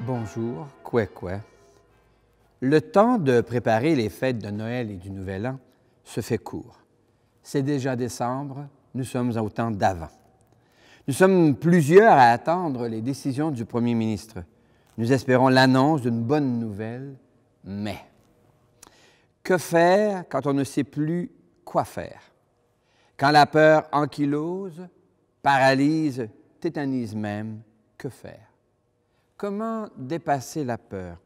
Bonjour, Kwekwe. Le temps de préparer les fêtes de Noël et du Nouvel An se fait court. C'est déjà décembre, nous sommes au temps d'avant. Nous sommes plusieurs à attendre les décisions du premier ministre. Nous espérons l'annonce d'une bonne nouvelle, mais que faire quand on ne sait plus quoi faire? Quand la peur ankylose, paralyse, tétanise même, que faire? Comment dépasser la peur?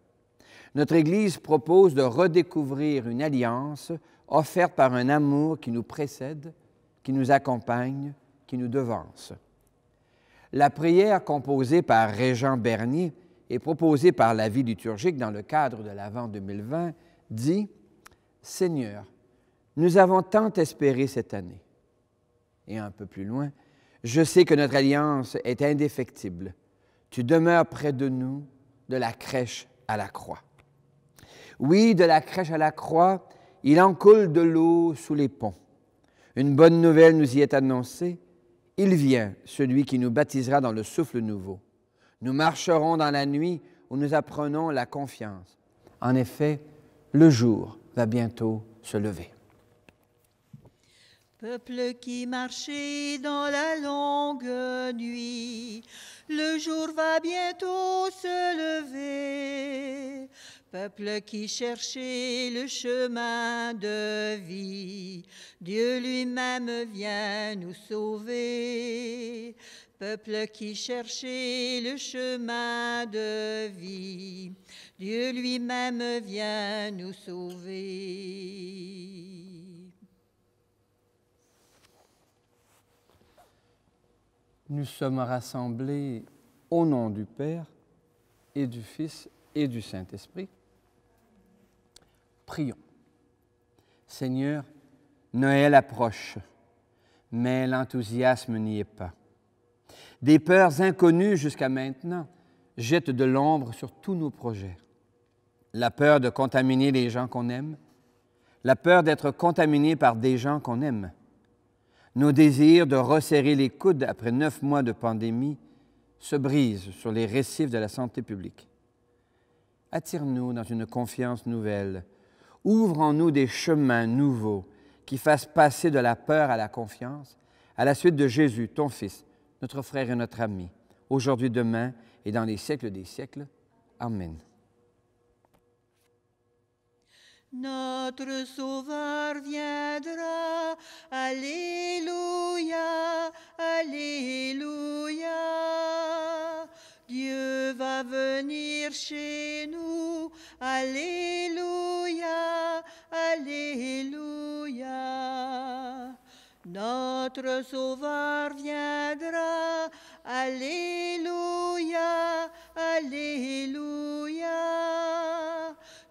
Notre Église propose de redécouvrir une alliance offerte par un amour qui nous précède, qui nous accompagne, qui nous devance. La prière composée par Régent Bernier et proposée par la vie liturgique dans le cadre de l'Avent 2020 dit « Seigneur, nous avons tant espéré cette année. » Et un peu plus loin, « Je sais que notre alliance est indéfectible. Tu demeures près de nous, de la crèche à la croix. » Oui, de la crèche à la croix, il en coule de l'eau sous les ponts. Une bonne nouvelle nous y est annoncée. Il vient, celui qui nous baptisera dans le souffle nouveau. Nous marcherons dans la nuit où nous apprenons la confiance. En effet, le jour va bientôt se lever. Peuple qui marchait dans la longue nuit, le jour va bientôt se lever. Peuple qui cherchait le chemin de vie, Dieu lui-même vient nous sauver. Peuple qui cherchait le chemin de vie, Dieu lui-même vient nous sauver. Nous sommes rassemblés au nom du Père et du Fils et du Saint-Esprit. Prions. Seigneur, Noël approche, mais l'enthousiasme n'y est pas. Des peurs inconnues jusqu'à maintenant jettent de l'ombre sur tous nos projets. La peur de contaminer les gens qu'on aime, la peur d'être contaminé par des gens qu'on aime, nos désirs de resserrer les coudes après 9 mois de pandémie se brisent sur les récifs de la santé publique. Attire-nous dans une confiance nouvelle. Ouvre en nous des chemins nouveaux qui fassent passer de la peur à la confiance, à la suite de Jésus, ton Fils, notre frère et notre ami, aujourd'hui, demain et dans les siècles des siècles. Amen. Notre Sauveur viendra, Alléluia, Alléluia. Dieu va venir chez nous, Alléluia, Alléluia. Notre Sauveur viendra, Alléluia, Alléluia.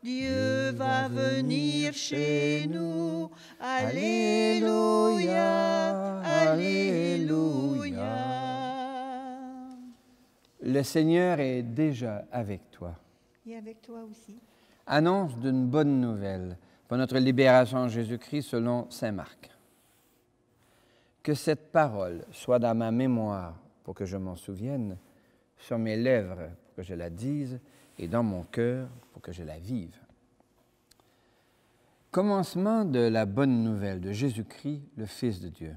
Dieu va venir chez nous, Alléluia, Alléluia. Le Seigneur est déjà avec toi. Et avec toi aussi. Annonce d'une bonne nouvelle pour notre libération en Jésus-Christ selon saint Marc. Que cette parole soit dans ma mémoire pour que je m'en souvienne, sur mes lèvres pour que je la dise et dans mon cœur pour que je la vive. Commencement de la bonne nouvelle de Jésus-Christ, le Fils de Dieu.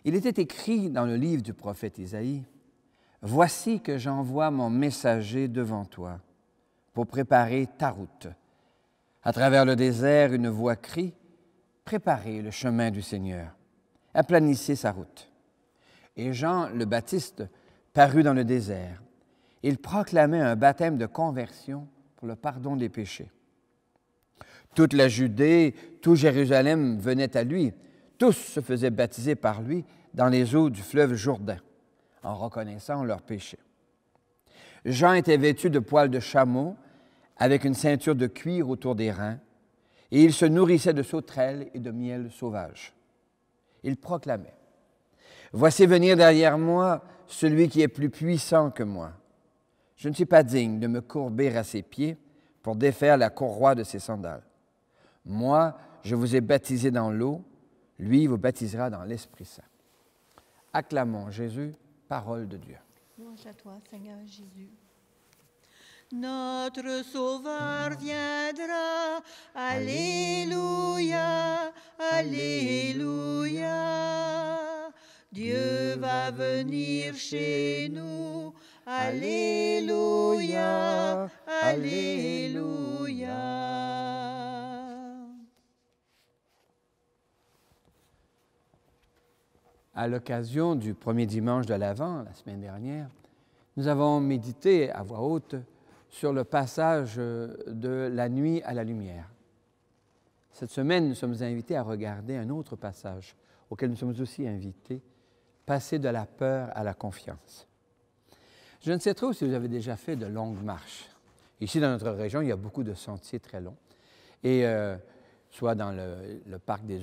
Il était écrit dans le livre du prophète Isaïe, « Voici que j'envoie mon messager devant toi pour préparer ta route. À travers le désert, une voix crie, « Préparez le chemin du Seigneur, aplanissez sa route. » Et Jean le Baptiste parut dans le désert. Il proclamait un baptême de conversion pour le pardon des péchés. Toute la Judée, tout Jérusalem venait à lui. Tous se faisaient baptiser par lui dans les eaux du fleuve Jourdain, en reconnaissant leurs péchés. Jean était vêtu de poils de chameau, avec une ceinture de cuir autour des reins, et il se nourrissait de sauterelles et de miel sauvage. Il proclamait, « Voici venir derrière moi celui qui est plus puissant que moi. Je ne suis pas digne de me courber à ses pieds pour défaire la courroie de ses sandales. Moi, je vous ai baptisé dans l'eau, lui vous baptisera dans l'Esprit Saint. » Acclamons Jésus, parole de Dieu. Louange à toi, Seigneur Jésus. Notre Sauveur viendra. Alléluia, Alléluia. Dieu va venir chez nous. Alléluia, Alléluia. À l'occasion du premier dimanche de l'Avent, la semaine dernière, nous avons médité à voix haute sur le passage de la nuit à la lumière. Cette semaine, nous sommes invités à regarder un autre passage auquel nous sommes aussi invités, passer de la peur à la confiance. Je ne sais trop si vous avez déjà fait de longues marches. Ici, dans notre région, il y a beaucoup de sentiers très longs. Et soit dans le parc des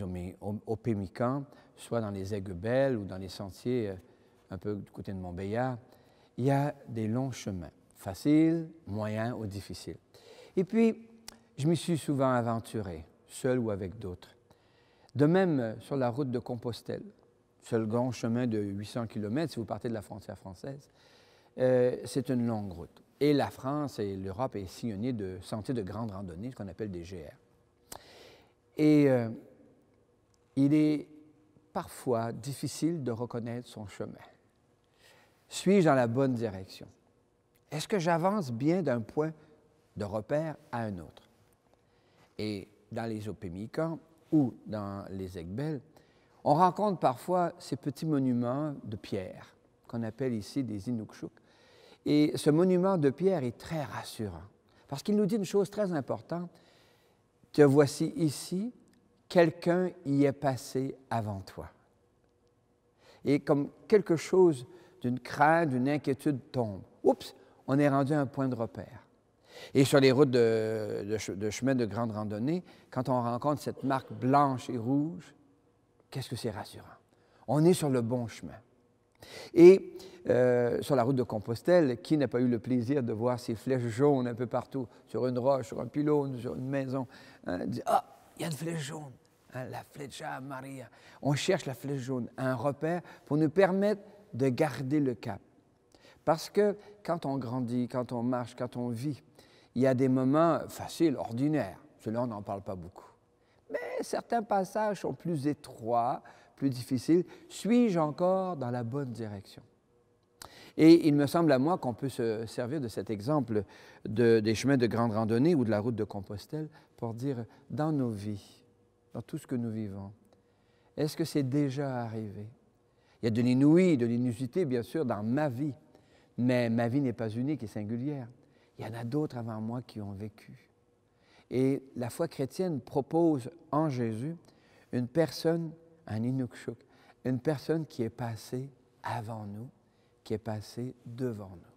Opémicans, soit dans les Aiguebelles ou dans les sentiers un peu du côté de Montbéliard, il y a des longs chemins, faciles, moyens ou difficiles. Et puis, je m'y suis souvent aventuré, seul ou avec d'autres. De même, sur la route de Compostelle, ce grand chemin de 800 km, si vous partez de la frontière française, c'est une longue route. Et la France et l'Europe est sillonnée de sentiers de grande randonnée, ce qu'on appelle des GR. Et il est parfois difficile de reconnaître son chemin. Suis-je dans la bonne direction? Est-ce que j'avance bien d'un point de repère à un autre? Et dans les Opémicans ou dans les Aiguebelles, on rencontre parfois ces petits monuments de pierre, qu'on appelle ici des Inukshuk. Et ce monument de pierre est très rassurant, parce qu'il nous dit une chose très importante. Te voici ici, quelqu'un y est passé avant toi. Et comme quelque chose d'une crainte, d'une inquiétude tombe. Oups, on est rendu à un point de repère. Et sur les routes de chemin de grande randonnée, quand on rencontre cette marque blanche et rouge, qu'est-ce que c'est rassurant? On est sur le bon chemin. Et sur la route de Compostelle, qui n'a pas eu le plaisir de voir ces flèches jaunes un peu partout, sur une roche, sur un pylône, sur une maison, dit « Ah, il y a une flèche jaune, hein, la Fleccia Maria ». On cherche la flèche jaune, un repère pour nous permettre de garder le cap. Parce que quand on grandit, quand on marche, quand on vit, il y a des moments faciles, ordinaires. Ceux-là, on n'en parle pas beaucoup. Mais certains passages sont plus étroits, plus difficiles. Suis-je encore dans la bonne direction? Et il me semble à moi qu'on peut se servir de cet exemple des chemins de grande randonnée ou de la route de Compostelle pour dire, dans nos vies, dans tout ce que nous vivons, est-ce que c'est déjà arrivé? Il y a de l'inouï, de l'inusité, bien sûr, dans ma vie, mais ma vie n'est pas unique et singulière. Il y en a d'autres avant moi qui ont vécu. Et la foi chrétienne propose en Jésus une personne, un Inukshuk, une personne qui est passée avant nous, qui est passée devant nous.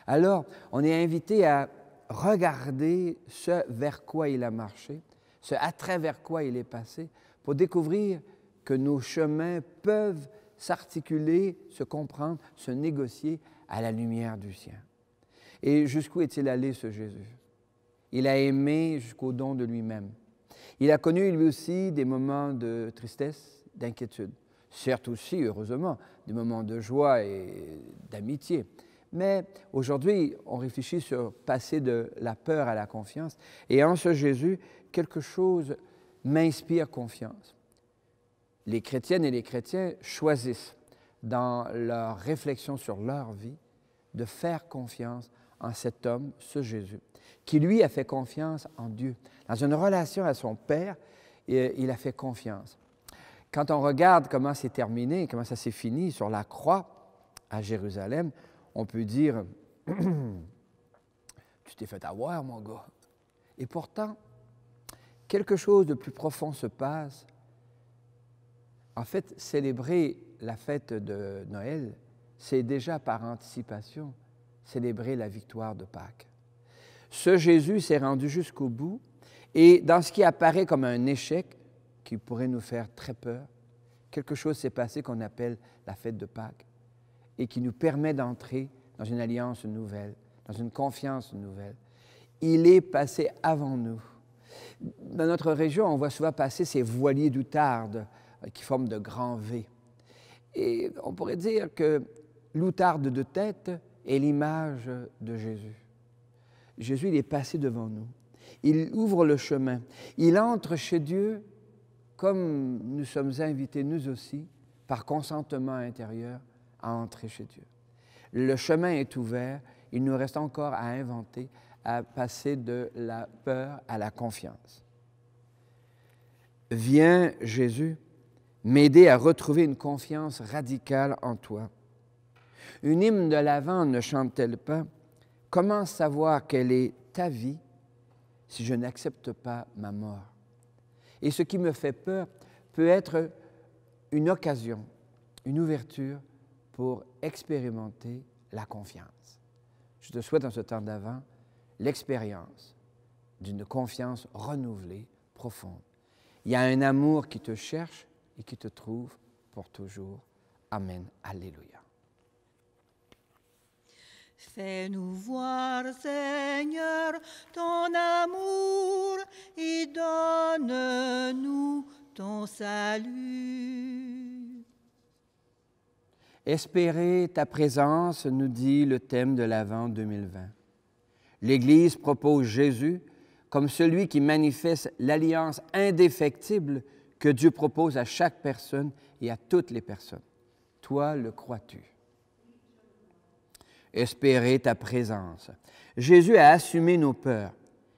Alors, on est invité à regarder ce vers quoi il a marché, ce à travers quoi il est passé, pour découvrir que nos chemins peuvent s'articuler, se comprendre, se négocier à la lumière du sien. Et jusqu'où est-il allé, ce Jésus? Il a aimé jusqu'au don de lui-même. Il a connu, lui aussi, des moments de tristesse, d'inquiétude. Certes aussi, heureusement, des moments de joie et d'amitié. Mais aujourd'hui, on réfléchit sur passer de la peur à la confiance. Et en ce Jésus, quelque chose m'inspire confiance. Les chrétiennes et les chrétiens choisissent, dans leur réflexion sur leur vie, de faire confiance en cet homme, ce Jésus, qui lui a fait confiance en Dieu. Dans une relation à son Père, il a fait confiance. Quand on regarde comment c'est terminé, comment ça s'est fini sur la croix à Jérusalem, on peut dire « Tu t'es fait avoir, mon gars ». Et pourtant, quelque chose de plus profond se passe. En fait, célébrer la fête de Noël, c'est déjà par anticipation célébrer la victoire de Pâques. Ce Jésus s'est rendu jusqu'au bout et dans ce qui apparaît comme un échec, qui pourrait nous faire très peur, quelque chose s'est passé qu'on appelle la fête de Pâques et qui nous permet d'entrer dans une alliance nouvelle, dans une confiance nouvelle. Il est passé avant nous. Dans notre région, on voit souvent passer ces voiliers d'outarde qui forment de grands V. Et on pourrait dire que l'outarde de tête est l'image de Jésus. Jésus, il est passé devant nous. Il ouvre le chemin. Il entre chez Dieu comme nous sommes invités, nous aussi, par consentement intérieur, à entrer chez Dieu. Le chemin est ouvert. Il nous reste encore à inventer, à passer de la peur à la confiance. Viens, Jésus, m'aider à retrouver une confiance radicale en toi. Une hymne de l'Avent ne chante-t-elle pas « Comment savoir quelle est ta vie si je n'accepte pas ma mort ?» Et ce qui me fait peur peut être une occasion, une ouverture pour expérimenter la confiance. Je te souhaite en ce temps d'Avent l'expérience d'une confiance renouvelée, profonde. Il y a un amour qui te cherche et qui te trouve pour toujours. Amen. Alléluia. Fais-nous voir, Seigneur, ton amour et donne-nous ton salut. Espérer ta présence, nous dit le thème de l'Avent 2020. L'Église propose Jésus comme celui qui manifeste l'alliance indéfectible que Dieu propose à chaque personne et à toutes les personnes. Toi, le crois-tu? Espérer ta présence. Jésus a assumé nos peurs.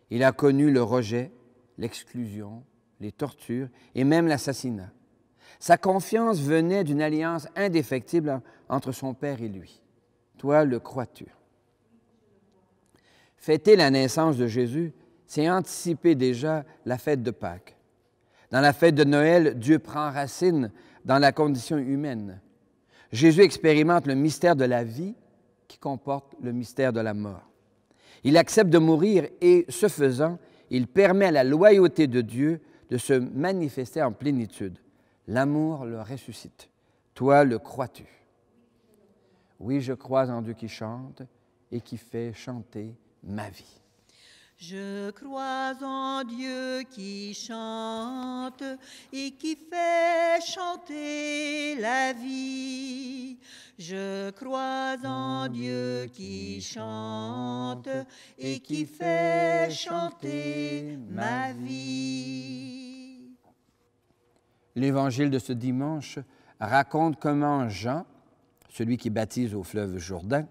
Il a connu le rejet, l'exclusion, les tortures et même l'assassinat. Sa confiance venait d'une alliance indéfectible entre son Père et lui. Toi, le crois-tu? Fêter la naissance de Jésus, c'est anticiper déjà la fête de Pâques. Dans la fête de Noël, Dieu prend racine dans la condition humaine. Jésus expérimente le mystère de la vie qui comporte le mystère de la mort. Il accepte de mourir et, ce faisant, il permet à la loyauté de Dieu de se manifester en plénitude. L'amour le ressuscite. Toi, le crois-tu? Oui, je crois en Dieu qui chante et qui fait chanter ma vie. Je crois en Dieu qui chante et qui fait chanter la vie. Je crois en Dieu qui chante et qui fait chanter ma vie. L'Évangile de ce dimanche raconte comment Jean, celui qui baptise au fleuve Jourdain,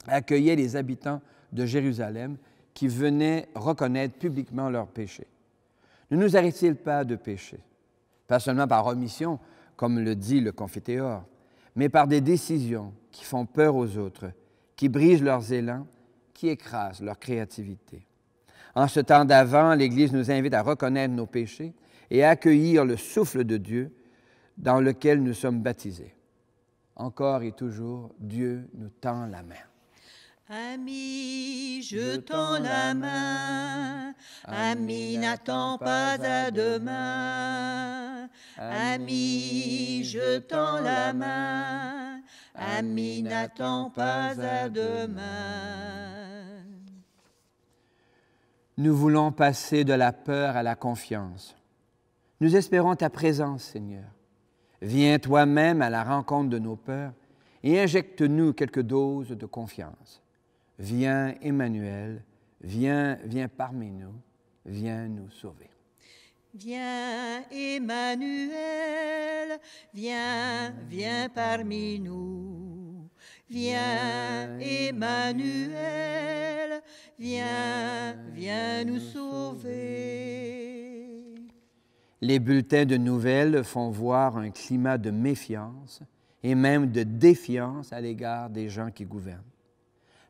accueillait les habitants de Jérusalem qui venaient reconnaître publiquement leurs péchés. Ne nous arrive-t-il pas de pécher? Pas seulement par omission, comme le dit le Confiteor, mais par des décisions qui font peur aux autres, qui brisent leurs élans, qui écrasent leur créativité. En ce temps d'Avent, l'Église nous invite à reconnaître nos péchés et à accueillir le souffle de Dieu dans lequel nous sommes baptisés. Encore et toujours, Dieu nous tend la main. Ami, je tends la main, ami, n'attends pas à demain. Ami, je tends la main, ami, n'attends pas à demain. Nous voulons passer de la peur à la confiance. Nous espérons ta présence, Seigneur. Viens toi-même à la rencontre de nos peurs et injecte-nous quelques doses de confiance. Viens, Emmanuel, viens parmi nous, viens nous sauver. Viens, Emmanuel, viens parmi nous. Viens, Emmanuel, viens nous sauver. Les bulletins de nouvelles font voir un climat de méfiance et même de défiance à l'égard des gens qui gouvernent.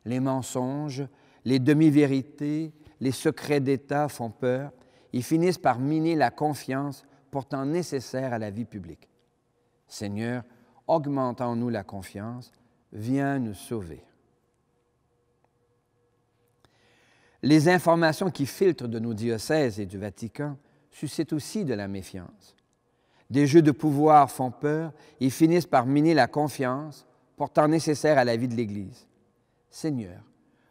Les mensonges, les demi-vérités, les secrets d'État font peur et finissent par miner la confiance pourtant nécessaire à la vie publique. Seigneur, augmente en nous la confiance, viens nous sauver. Les informations qui filtrent de nos diocèses et du Vatican suscitent aussi de la méfiance. Des jeux de pouvoir font peur et finissent par miner la confiance pourtant nécessaire à la vie de l'Église. Seigneur,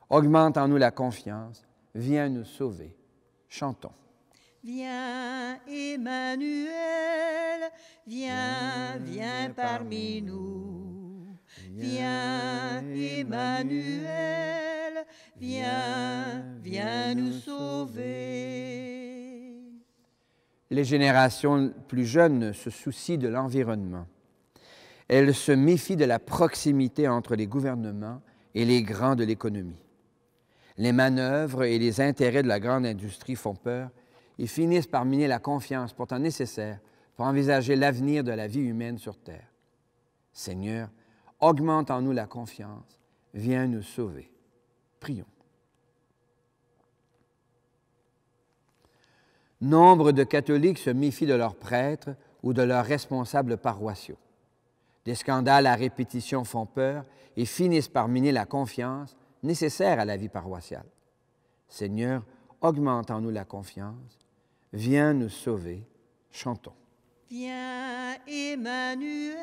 augmente en nous la confiance, viens nous sauver. Chantons. Viens, Emmanuel, viens parmi nous. Viens, Emmanuel, viens, viens nous sauver. Les générations plus jeunes se soucient de l'environnement. Elles se méfient de la proximité entre les gouvernements et les grands de l'économie. Les manœuvres et les intérêts de la grande industrie font peur et finissent par miner la confiance pourtant nécessaire pour envisager l'avenir de la vie humaine sur Terre. Seigneur, augmente en nous la confiance, viens nous sauver. Prions. Nombre de catholiques se méfient de leurs prêtres ou de leurs responsables paroissiaux. Des scandales à répétition font peur et finissent par miner la confiance nécessaire à la vie paroissiale. Seigneur, augmente en nous la confiance, viens nous sauver, chantons. Viens Emmanuel,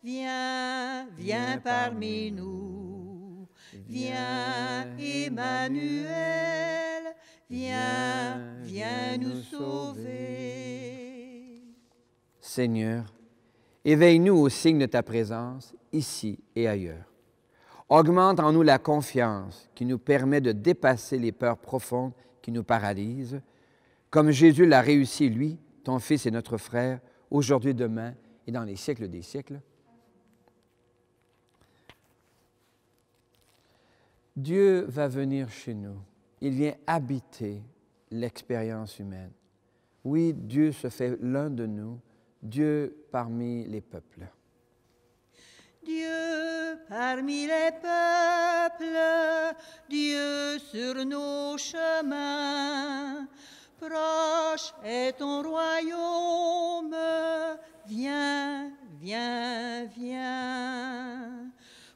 viens, viens parmi nous. Viens Emmanuel, viens, viens nous sauver. Seigneur, éveille-nous au signe de ta présence, ici et ailleurs. Augmente en nous la confiance qui nous permet de dépasser les peurs profondes qui nous paralysent, comme Jésus l'a réussi, lui, ton Fils et notre frère, aujourd'hui, demain et dans les siècles des siècles. Dieu va venir chez nous. Il vient habiter l'expérience humaine. Oui, Dieu se fait l'un de nous, Dieu parmi les peuples. Dieu parmi les peuples, Dieu sur nos chemins, proche est ton royaume, viens, viens, viens,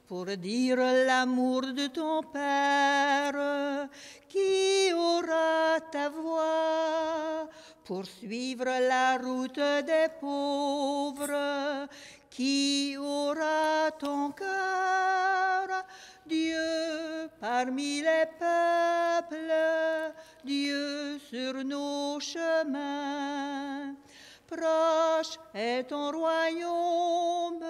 pour dire l'amour de ton Père, qui aura ta voix, pour suivre la route des pauvres, qui aura ton cœur, Dieu parmi les peuples, Dieu sur nos chemins. Proche est ton royaume,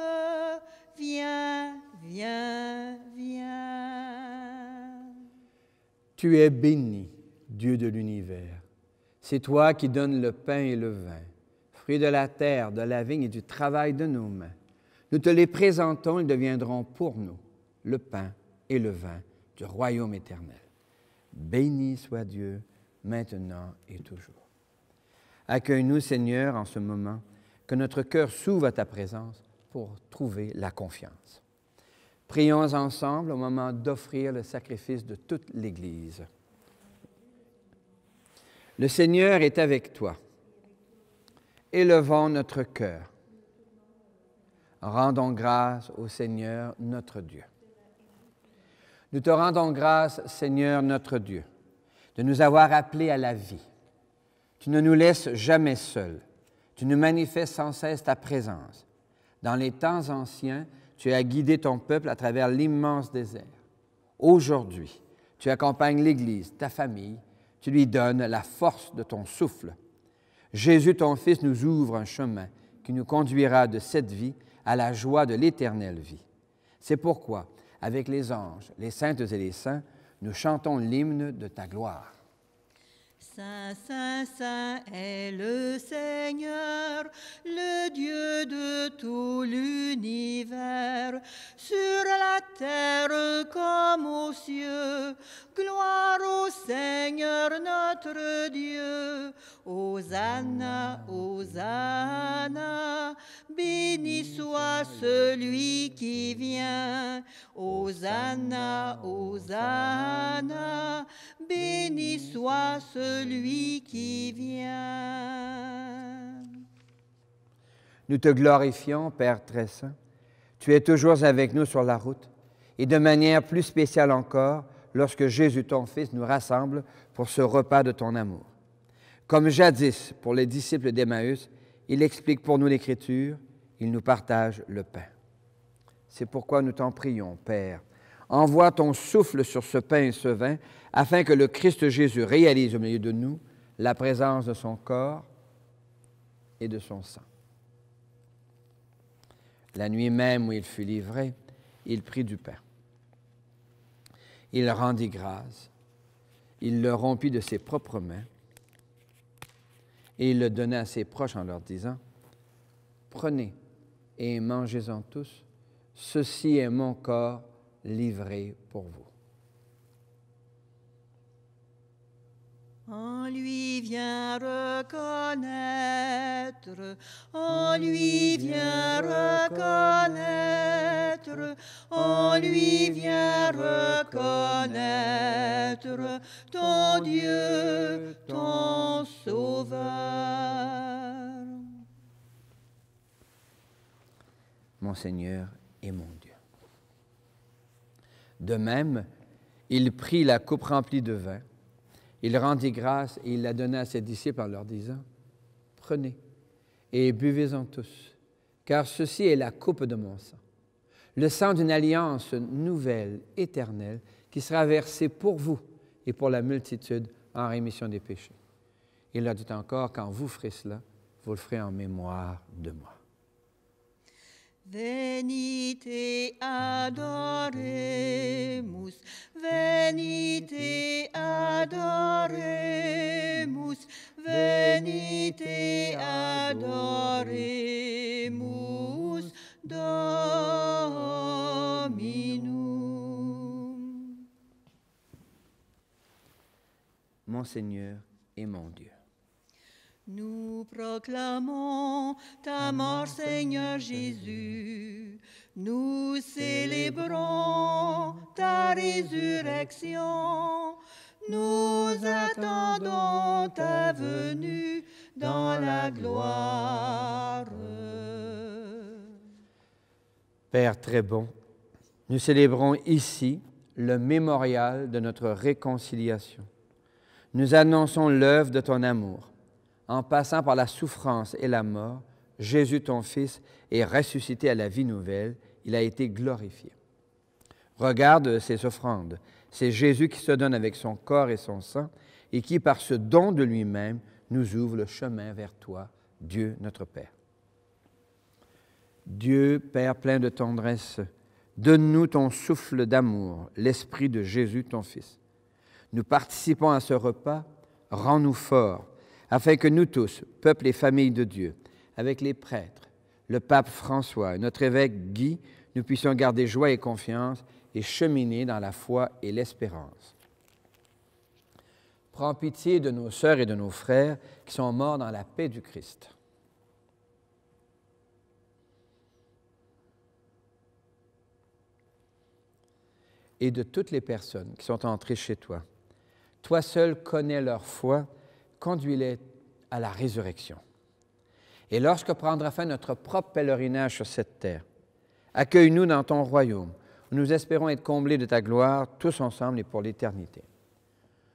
viens, viens, viens. Tu es béni, Dieu de l'univers. C'est toi qui donnes le pain et le vin, fruits de la terre, de la vigne et du travail de nos mains. Nous te les présentons, ils deviendront pour nous le pain et le vin du royaume éternel. Béni soit Dieu, maintenant et toujours. Accueille-nous, Seigneur, en ce moment, que notre cœur s'ouvre à ta présence pour trouver la confiance. Prions ensemble au moment d'offrir le sacrifice de toute l'Église. Le Seigneur est avec toi. Élevons notre cœur. Rendons grâce au Seigneur notre Dieu. Nous te rendons grâce, Seigneur notre Dieu, de nous avoir appelés à la vie. Tu ne nous laisses jamais seuls. Tu nous manifestes sans cesse ta présence. Dans les temps anciens, tu as guidé ton peuple à travers l'immense désert. Aujourd'hui, tu accompagnes l'Église, ta famille, tu lui donnes la force de ton souffle. Jésus, ton Fils, nous ouvre un chemin qui nous conduira de cette vie à la joie de l'éternelle vie. C'est pourquoi, avec les anges, les saintes et les saints, nous chantons l'hymne de ta gloire. Saint, Saint, Saint est le Seigneur, le Dieu de tout l'univers, sur la terre comme aux cieux. Gloire au Seigneur notre Dieu. Hosanna, Hosanna, béni soit celui qui vient. Hosanna, Hosanna, béni soit celui qui vient. Nous te glorifions, Père très saint. Tu es toujours avec nous sur la route et de manière plus spéciale encore lorsque Jésus, ton Fils, nous rassemble pour ce repas de ton amour. Comme jadis pour les disciples d'Emmaüs, il explique pour nous l'Écriture, il nous partage le pain. C'est pourquoi nous t'en prions, Père. Envoie ton souffle sur ce pain et ce vin, afin que le Christ Jésus réalise au milieu de nous la présence de son corps et de son sang. La nuit même où il fut livré, il prit du pain. Il rendit grâce. Il le rompit de ses propres mains et il le donna à ses proches en leur disant, « Prenez et mangez-en tous. Ceci est mon corps livré pour vous. » En lui vient reconnaître, en lui vient reconnaître, en lui vient reconnaître ton Dieu, ton Sauveur. Mon Seigneur et mon Dieu. De même, il prit la coupe remplie de vin. Il rendit grâce et il la donna à ses disciples en leur disant, « Prenez et buvez-en tous, car ceci est la coupe de mon sang, le sang d'une alliance nouvelle, éternelle, qui sera versé pour vous et pour la multitude en rémission des péchés. » Il leur dit encore, « Quand vous ferez cela, vous le ferez en mémoire de moi. » Venite adoremus, venite adoremus, venite adoremus Dominum. Mon Seigneur et mon Dieu. Nous proclamons ta mort, Seigneur Jésus. Nous célébrons ta résurrection. Nous attendons ta venue dans la gloire. Père très bon, nous célébrons ici le mémorial de notre réconciliation. Nous annonçons l'œuvre de ton amour. En passant par la souffrance et la mort, Jésus, ton Fils, est ressuscité à la vie nouvelle. Il a été glorifié. Regarde ces offrandes. C'est Jésus qui se donne avec son corps et son sang et qui, par ce don de lui-même, nous ouvre le chemin vers toi, Dieu notre Père. Dieu, Père plein de tendresse, donne-nous ton souffle d'amour, l'esprit de Jésus, ton Fils. Nous participons à ce repas, rends-nous forts, afin que nous tous, peuple et famille de Dieu, avec les prêtres, le pape François et notre évêque Guy, nous puissions garder joie et confiance et cheminer dans la foi et l'espérance. Prends pitié de nos sœurs et de nos frères qui sont morts dans la paix du Christ. Et de toutes les personnes qui sont entrées chez toi. Toi seul connais leur foi, conduis-les à la résurrection. Et lorsque prendra fin notre propre pèlerinage sur cette terre, accueille-nous dans ton royaume, où nous espérons être comblés de ta gloire, tous ensemble et pour l'éternité.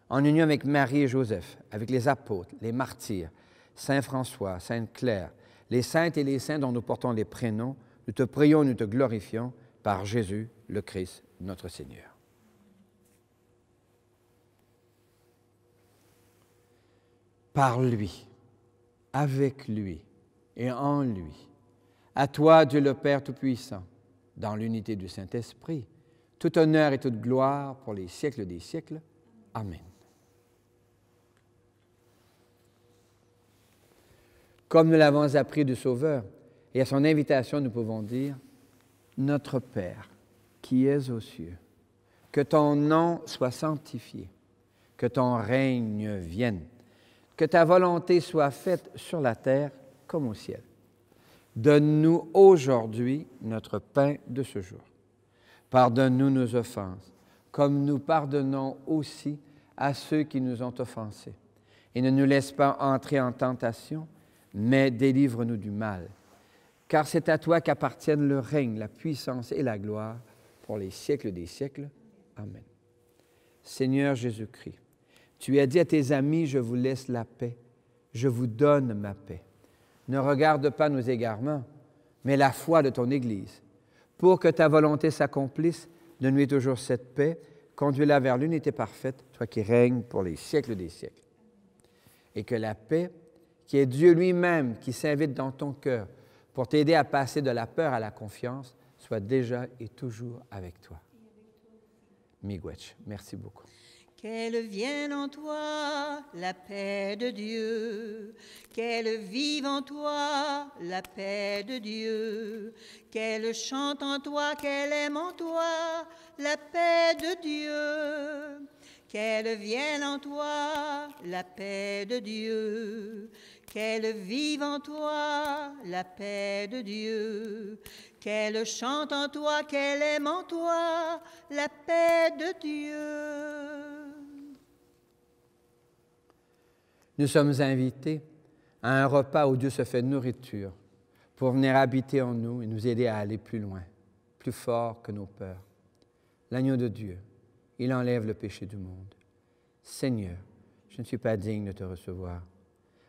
En union avec Marie et Joseph, avec les apôtres, les martyrs, Saint François, Sainte Claire, les saintes et les saints dont nous portons les prénoms, nous te prions et nous te glorifions par Jésus, le Christ, notre Seigneur. Par lui, avec lui et en lui, à toi, Dieu le Père Tout-Puissant, dans l'unité du Saint-Esprit, tout honneur et toute gloire pour les siècles des siècles. Amen. Comme nous l'avons appris du Sauveur, et à son invitation, nous pouvons dire, « Notre Père, qui es aux cieux, que ton nom soit sanctifié, que ton règne vienne, que ta volonté soit faite sur la terre comme au ciel. Donne-nous aujourd'hui notre pain de ce jour. Pardonne-nous nos offenses, comme nous pardonnons aussi à ceux qui nous ont offensés. Et ne nous laisse pas entrer en tentation, mais délivre-nous du mal. Car c'est à toi qu'appartiennent le règne, la puissance et la gloire pour les siècles des siècles. Amen. Seigneur Jésus-Christ, tu as dit à tes amis, je vous laisse la paix, je vous donne ma paix. Ne regarde pas nos égarements, mais la foi de ton Église. Pour que ta volonté s'accomplisse, donne-lui toujours cette paix, conduis-la vers l'unité parfaite, toi qui règnes pour les siècles des siècles. Et que la paix, qui est Dieu lui-même, qui s'invite dans ton cœur pour t'aider à passer de la peur à la confiance, soit déjà et toujours avec toi. Miigwech. Merci beaucoup. Qu'elle vienne en toi la paix de Dieu, qu'elle vive en toi la paix de Dieu, qu'elle chante en toi, qu'elle aime en toi la paix de Dieu, qu'elle vienne en toi la paix de Dieu, qu'elle vive en toi la paix de Dieu, qu'elle chante en toi, qu'elle aime en toi la paix de Dieu. Nous sommes invités à un repas où Dieu se fait nourriture pour venir habiter en nous et nous aider à aller plus loin, plus fort que nos peurs. L'agneau de Dieu, il enlève le péché du monde. Seigneur, je ne suis pas digne de te recevoir,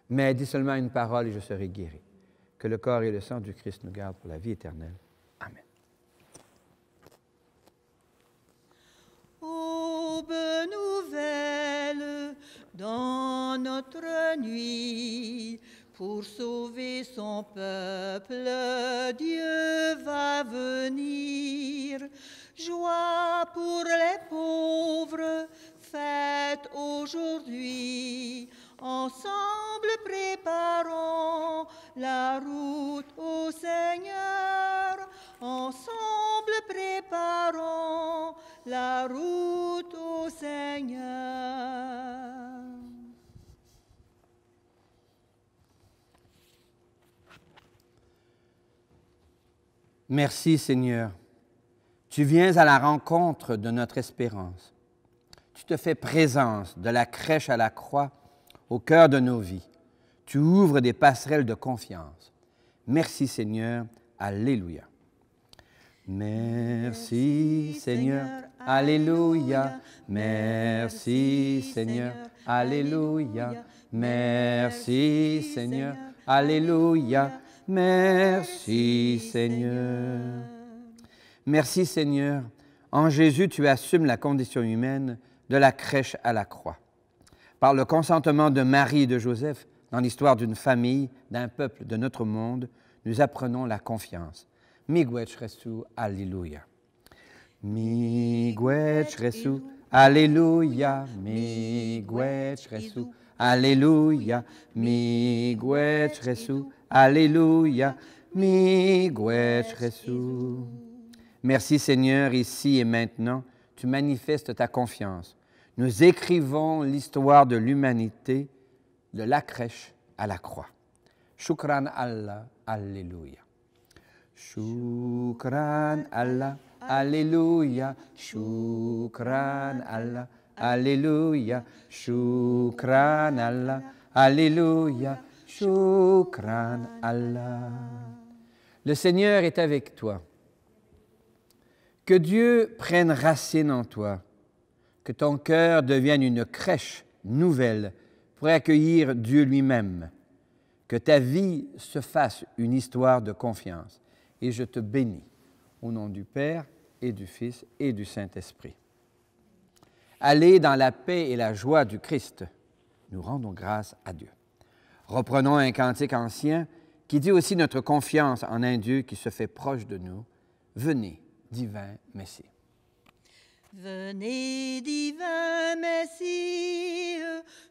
mais dis seulement une parole et je serai guéri. Que le corps et le sang du Christ nous gardent pour la vie éternelle. Amen. Aube nouvelle dans notre nuit, pour sauver son peuple, Dieu va venir. Joie pour les pauvres, fête aujourd'hui. Ensemble préparons la route au Seigneur. Ensemble préparons la route au Seigneur. Merci Seigneur. Tu viens à la rencontre de notre espérance. Tu te fais présence de la crèche à la croix au cœur de nos vies. Tu ouvres des passerelles de confiance. Merci Seigneur. Alléluia. Merci Seigneur. Alléluia. Merci Seigneur. Alléluia. Merci Seigneur. Alléluia. Merci Seigneur. Merci Seigneur. En Jésus, tu assumes la condition humaine de la crèche à la croix. Par le consentement de Marie et de Joseph, dans l'histoire d'une famille, d'un peuple de notre monde, nous apprenons la confiance. Miigwech Resu, Alléluia. Miigwech Resu, Alléluia. Miigwech Resu, Alléluia. Miigwech Resu, Alléluia. Miigwech Resu. Merci Seigneur, ici et maintenant, tu manifestes ta confiance. Nous écrivons l'histoire de l'humanité, de la crèche à la croix. Shukran Allah, Alléluia. Shukran Allah, Alléluia. Shukran Allah, Alléluia. Shukran Allah, Alléluia. Shukran Allah. Le Seigneur est avec toi. Que Dieu prenne racine en toi, que ton cœur devienne une crèche nouvelle pour accueillir Dieu lui-même, que ta vie se fasse une histoire de confiance. Et je te bénis au nom du Père et du Fils et du Saint-Esprit. Allez dans la paix et la joie du Christ. Nous rendons grâce à Dieu. Reprenons un cantique ancien qui dit aussi notre confiance en un Dieu qui se fait proche de nous. Venez, divin Messie. Venez, divin Messie,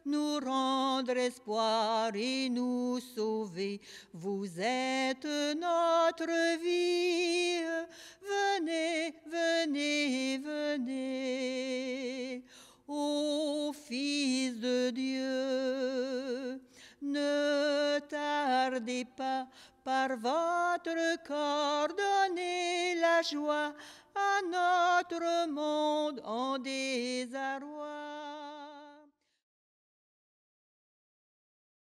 nous rendre espoir et nous sauver. Vous êtes notre vie. Venez, venez, venez. Ô Fils de Dieu, ne tardez pas, par votre corps, donnez la joie à notre monde en désarroi.